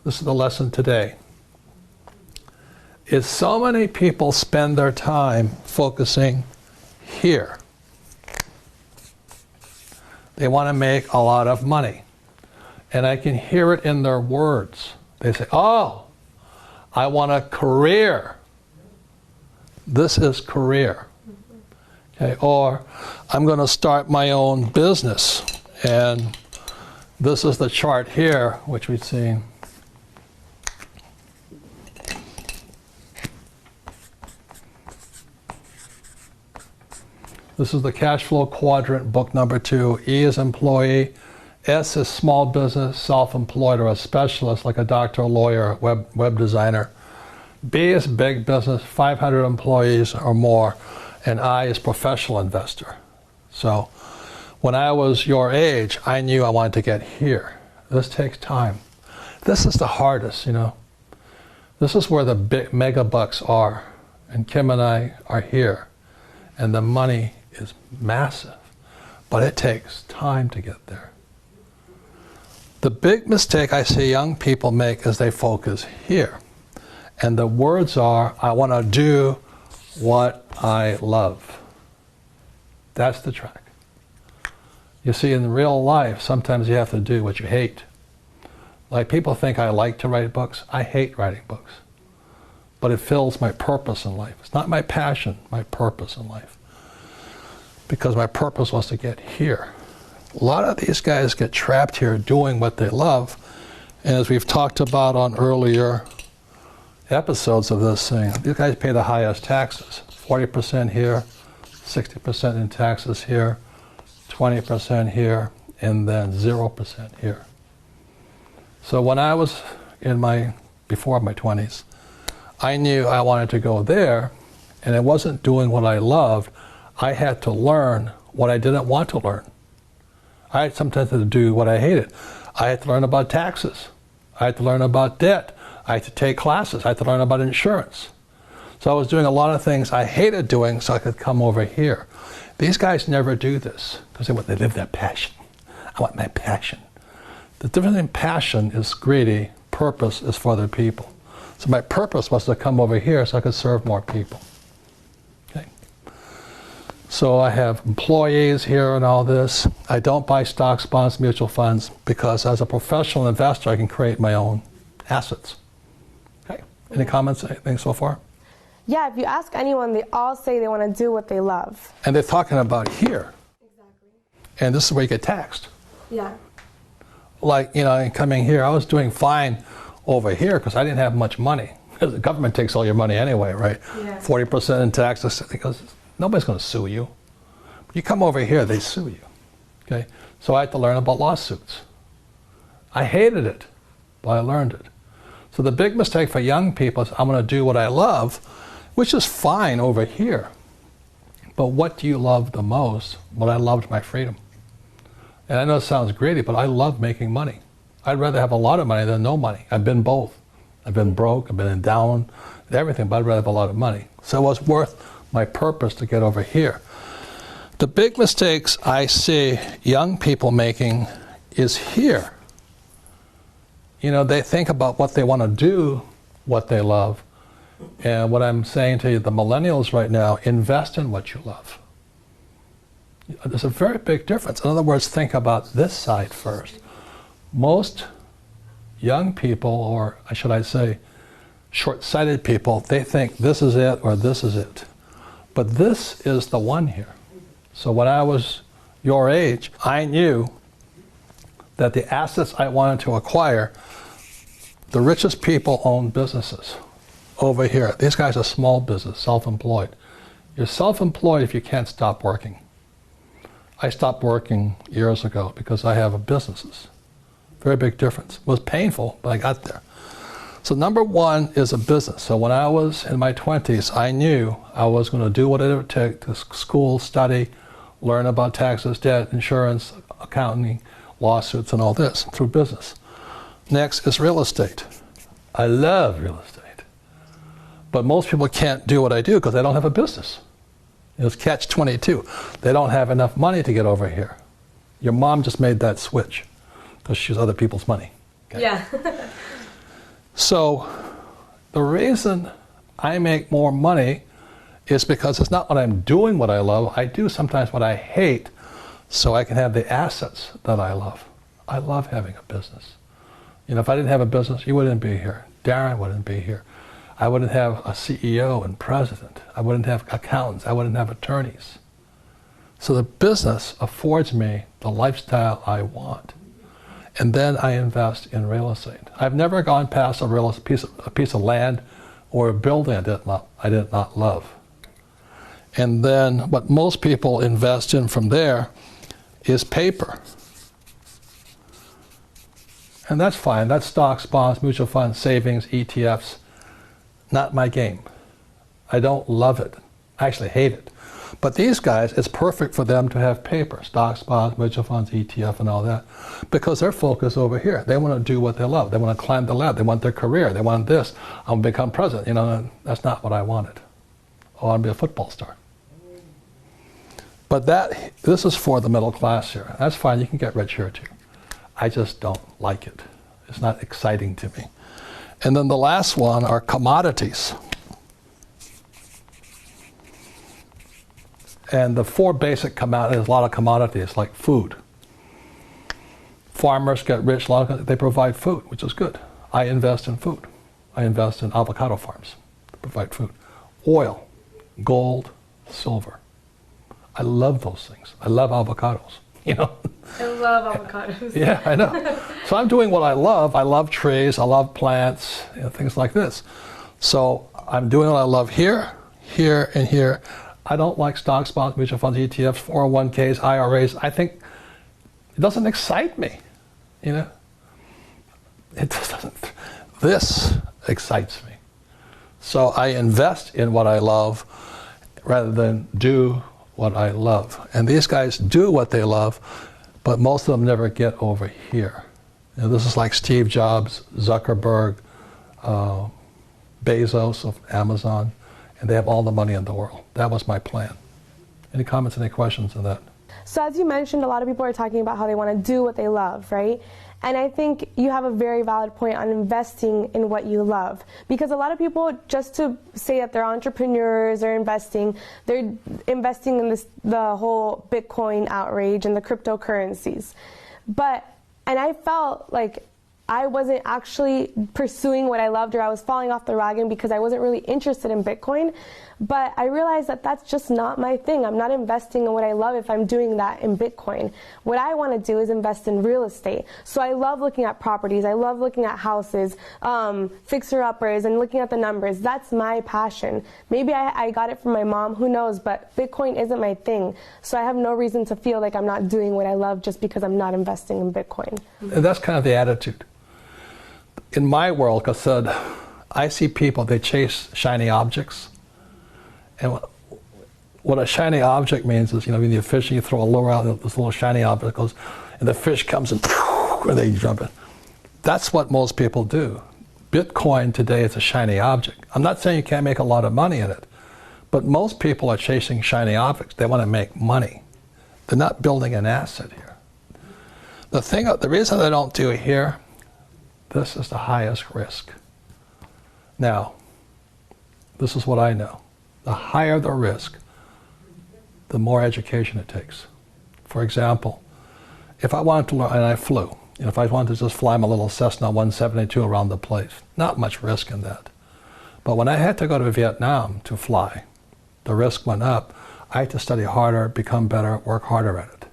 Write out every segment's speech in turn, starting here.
this is the lesson today, is so many people spend their time focusing here. They want to make a lot of money. And I can hear it in their words. They say, oh, I want a career. This is career. Okay, or I'm going to start my own business. And this is the chart here, which we've seen. This is the cash flow quadrant, book number 2. E is employee. S is small business, self-employed, or a specialist like a doctor, a lawyer, web designer. B is big business, 500 employees or more. And I is professional investor. So when I was your age, I knew I wanted to get here. This takes time. This is the hardest, you know. This is where the big mega bucks are. And Kim and I are here. And the money is massive. But it takes time to get there. The big mistake I see young people make is they focus here. And the words are, I want to do what I love. That's the track. You see, in real life, sometimes you have to do what you hate. Like, people think I like to write books. I hate writing books. But it fills my purpose in life. It's not my passion, my purpose in life. Because my purpose was to get here. A lot of these guys get trapped here doing what they love. And as we've talked about on earlier episodes of this thing, these guys pay the highest taxes. 40% here, 60% in taxes here, 20% here, and then 0% here. So when I was before my 20s, I knew I wanted to go there, and I wasn't doing what I loved. I had to learn what I didn't want to learn. I had sometimes to do what I hated. I had to learn about taxes. I had to learn about debt. I had to take classes. I had to learn about insurance. So I was doing a lot of things I hated doing so I could come over here. These guys never do this because they live their passion. I want my passion. The difference in passion is greedy. Purpose is for other people. So my purpose was to come over here so I could serve more people. Okay. So I have employees here and all this. I don't buy stocks, bonds, mutual funds because as a professional investor, I can create my own assets. Okay. Any comments, anything so far? Yeah, if you ask anyone, they all say they want to do what they love. And they're talking about here. Exactly. And this is where you get taxed. Yeah. Like, you know, coming here, I was doing fine over here because I didn't have much money. The government takes all your money anyway, right? Yeah. 40% in taxes, because nobody's going to sue you. You come over here, they sue you. Okay? So I had to learn about lawsuits. I hated it, but I learned it. So the big mistake for young people is I'm going to do what I love, which is fine over here. But what do you love the most? Well, I loved my freedom. And I know it sounds greedy, but I love making money. I'd rather have a lot of money than no money. I've been both. I've been broke, I've been down, everything, but I'd rather have a lot of money. So it was worth my purpose to get over here. The big mistakes I see young people making is here. You know, they think about what they want to do, what they love. And what I'm saying to you, the millennials right now, invest in what you love. There's a very big difference. In other words, think about this side first. Most young people, or should I say, short-sighted people, they think this is it or this is it. But this is the one here. So when I was your age, I knew that the assets I wanted to acquire, the richest people own businesses. Over here, these guys are small business, self-employed. You're self-employed if you can't stop working. I stopped working years ago because I have businesses. Very big difference. It was painful, but I got there. So number one is a business. So when I was in my 20s, I knew I was going to do what it would take to school, study, learn about taxes, debt, insurance, accounting, lawsuits, and all this through business. Next is real estate. I love real estate. But most people can't do what I do because they don't have a business. It's catch-22. They don't have enough money to get over here. Your mom just made that switch because she has other people's money. Okay? Yeah. So the reason I make more money is because it's not what I'm doing what I love. I do sometimes what I hate so I can have the assets that I love. I love having a business. You know, if I didn't have a business, you wouldn't be here. Darren wouldn't be here. I wouldn't have a CEO and president. I wouldn't have accountants. I wouldn't have attorneys. So the business affords me the lifestyle I want. And then I invest in real estate. I've never gone past a piece of land or a building I did not love. And then what most people invest in from there is paper. And that's fine. That's stocks, bonds, mutual funds, savings, ETFs. Not my game. I don't love it. I actually hate it. But these guys, it's perfect for them to have paper, stocks, bonds, mutual funds, ETF, and all that, because they're focused over here. They want to do what they love. They want to climb the ladder. They want their career. They want this. I want to become president. You know, that's not what I wanted. I want to be a football star. But this is for the middle class here. That's fine. You can get rich here too. I just don't like it. It's not exciting to me. And then the last one are commodities. And the four basic commodities, there's a lot of commodities like food. Farmers get rich, they provide food, which is good. I invest in food. I invest in avocado farms to provide food. Oil, gold, silver. I love those things. I love avocados, you know. I love avocados. Yeah, I know. So I'm doing what I love. I love trees, I love plants, you know, things like this. So I'm doing what I love here, here, and here. I don't like stocks, bonds, mutual funds, ETFs, 401ks, IRAs. I think it doesn't excite me, you know. It just doesn't. This excites me. So I invest in what I love rather than do what I love. And these guys do what they love, but most of them never get over here. You know, this is like Steve Jobs, Zuckerberg, Bezos of Amazon, and they have all the money in the world. That was my plan. Any comments, any questions on that? So as you mentioned, a lot of people are talking about how they want to do what they love, right? And I think you have a very valid point on investing in what you love. Because a lot of people, just to say that they're entrepreneurs or they're investing in the whole Bitcoin outrage and the cryptocurrencies. And I felt like I wasn't actually pursuing what I loved, or I was falling off the wagon because I wasn't really interested in Bitcoin. But I realized that that's just not my thing. I'm not investing in what I love if I'm doing that in Bitcoin. What I want to do is invest in real estate. So I love looking at properties. I love looking at houses, fixer-uppers, and looking at the numbers. That's my passion. Maybe I got it from my mom, who knows, but Bitcoin isn't my thing. So I have no reason to feel like I'm not doing what I love just because I'm not investing in Bitcoin. And that's kind of the attitude. In my world, like I said, I see people, they chase shiny objects. And what a shiny object means is, you know, when you're fishing, you throw a lure out, and this little shiny object goes, and the fish comes and they jump in. That's what most people do. Bitcoin today is a shiny object. I'm not saying you can't make a lot of money in it, but most people are chasing shiny objects. They want to make money. They're not building an asset here. The reason they don't do it here, this is the highest risk. Now, this is what I know. The higher the risk, the more education it takes. For example, if I wanted to learn, and I flew, if I wanted to just fly my little Cessna 172 around the place, not much risk in that. But when I had to go to Vietnam to fly, the risk went up. I had to study harder, become better, work harder at it.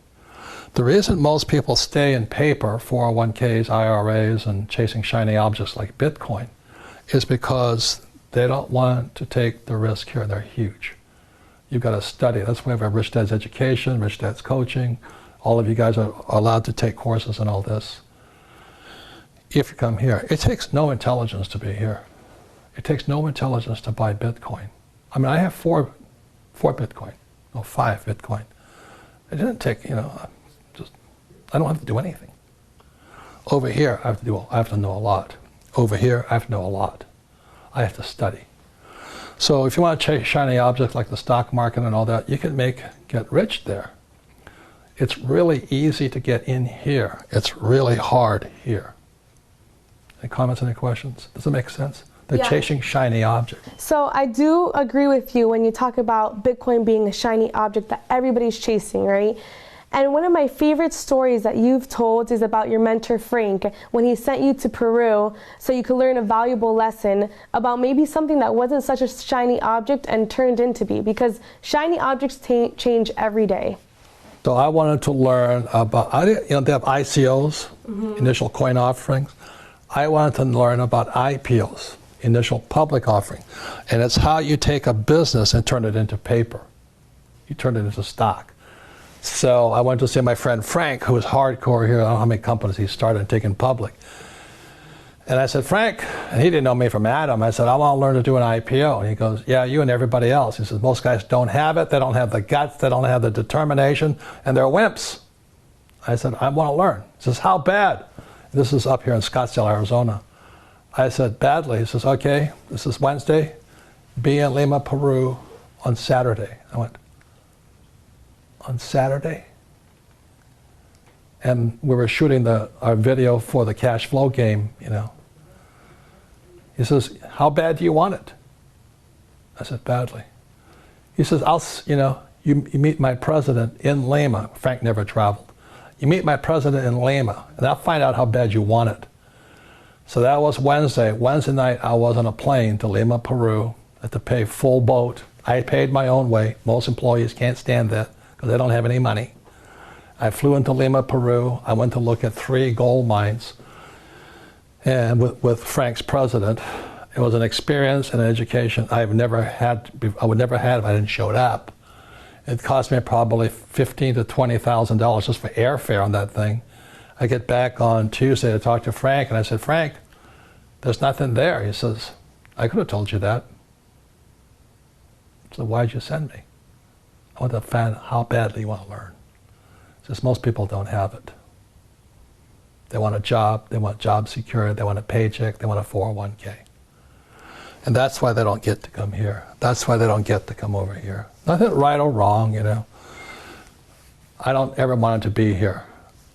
The reason most people stay in paper, 401ks, IRAs, and chasing shiny objects like Bitcoin is because they don't want to take the risk here. They're huge. You've got to study. That's why we have Rich Dad's Education, Rich Dad's Coaching. All of you guys are allowed to take courses and all this. If you come here, it takes no intelligence to be here. It takes no intelligence to buy Bitcoin. I mean, I have 5 Bitcoin. It didn't take, I don't have to do anything. Over here, I have to know a lot. Over here, I have to know a lot. I have to study. So if you want to chase shiny objects like the stock market and all that, you can get rich there. It's really easy to get in here. It's really hard here. Any comments, any questions? Does it make sense? They're Yeah. chasing shiny objects. So I do agree with you when you talk about Bitcoin being a shiny object that everybody's chasing, right? And one of my favorite stories that you've told is about your mentor Frank when he sent you to Peru so you could learn a valuable lesson about maybe something that wasn't such a shiny object and turned into be, because shiny objects change every day. So I wanted to learn about, they have ICOs, initial coin offerings. I wanted to learn about IPOs, initial public offering. And it's how you take a business and turn it into paper. You turn it into stock. So I went to see my friend Frank, who was hardcore here. I don't know how many companies he started and taken public. And I said, Frank, and he didn't know me from Adam. I said, I want to learn to do an IPO. And he goes, yeah, you and everybody else. He says, most guys don't have it. They don't have the guts. They don't have the determination. And they're wimps. I said, I want to learn. He says, how bad? This is up here in Scottsdale, Arizona. I said, badly. He says, okay, this is Wednesday. Be in Lima, Peru on Saturday. I went, on Saturday? And we were shooting our video for the cash flow game, He says, how bad do you want it? I said, badly. He says, you meet my president in Lima. Frank never traveled. You meet my president in Lima, and I'll find out how bad you want it. So that was Wednesday. Wednesday night, I was on a plane to Lima, Peru. I had to pay full boat. I paid my own way. Most employees can't stand that because they don't have any money. I flew into Lima, Peru. I went to look at 3 gold mines, and with Frank's president. It was an experience and an education I would never have if I didn't show up. It cost me probably $15,000 to $20,000 just for airfare on that thing. I get back on Tuesday to talk to Frank, and I said, Frank, there's nothing there. He says, I could have told you that. So why'd you send me? I want to find how badly you want to learn. Just most people don't have it. They want a job, they want job security, they want a paycheck, they want a 401k. And that's why they don't get to come here. That's why they don't get to come over here. Nothing right or wrong, I don't ever want to be here.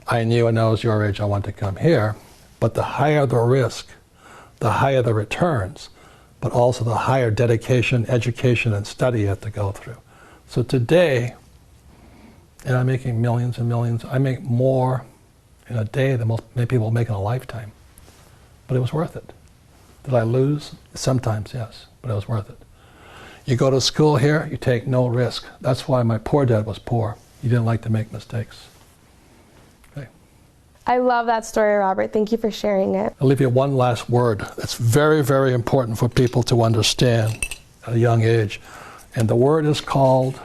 I knew when I was your age I wanted to come here, but the higher the risk, the higher the returns, but also the higher dedication, education, and study you have to go through. So today, and I'm making millions and millions. I make more in a day than many people make in a lifetime. But it was worth it. Did I lose? Sometimes, yes, but it was worth it. You go to school here, you take no risk. That's why my poor dad was poor. He didn't like to make mistakes. Okay. I love that story, Robert. Thank you for sharing it. I'll leave you one last word that's very, very important for people to understand at a young age. And the word is called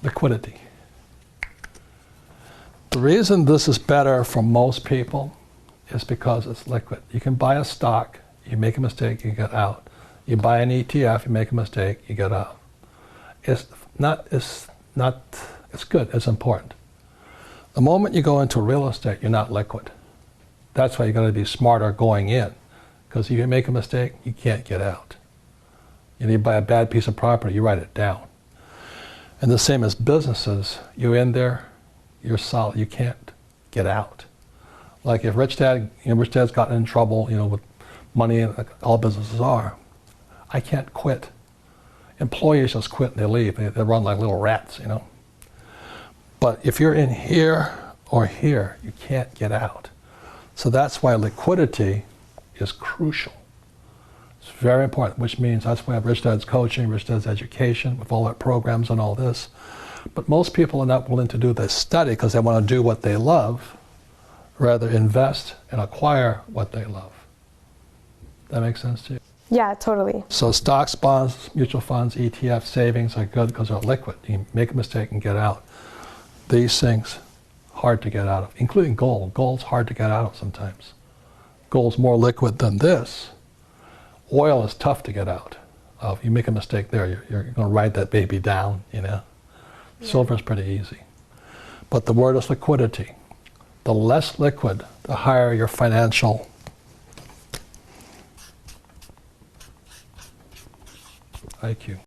liquidity. The reason this is better for most people is because it's liquid. You can buy a stock, you make a mistake, you get out. You buy an ETF, you make a mistake, you get out. It's good, it's important. The moment you go into real estate, you're not liquid. That's why you got to be smarter going in, because if you make a mistake, you can't get out. You buy a bad piece of property, you write it down. And the same as businesses, you're in there, you're solid, you can't get out. Like if Rich Dad's gotten in trouble, with money, and all businesses are, I can't quit. Employees just quit and they leave. They run like little rats, But if you're in here or here, you can't get out. So that's why liquidity is crucial. It's very important, which means that's why I have Rich Dad's coaching, Rich Dad's education, with all our programs and all this. But most people are not willing to do this study because they want to do what they love, rather invest and acquire what they love. That makes sense to you? Yeah, totally. So stocks, bonds, mutual funds, ETFs, savings are good because they're liquid. You can make a mistake and get out. These things, hard to get out of, including gold. Gold's hard to get out of sometimes. Gold's more liquid than this. Oil is tough to get out of. You make a mistake there, you're going to ride that baby down, Yeah. Silver's pretty easy. But the word is liquidity. The less liquid, the higher your financial IQ.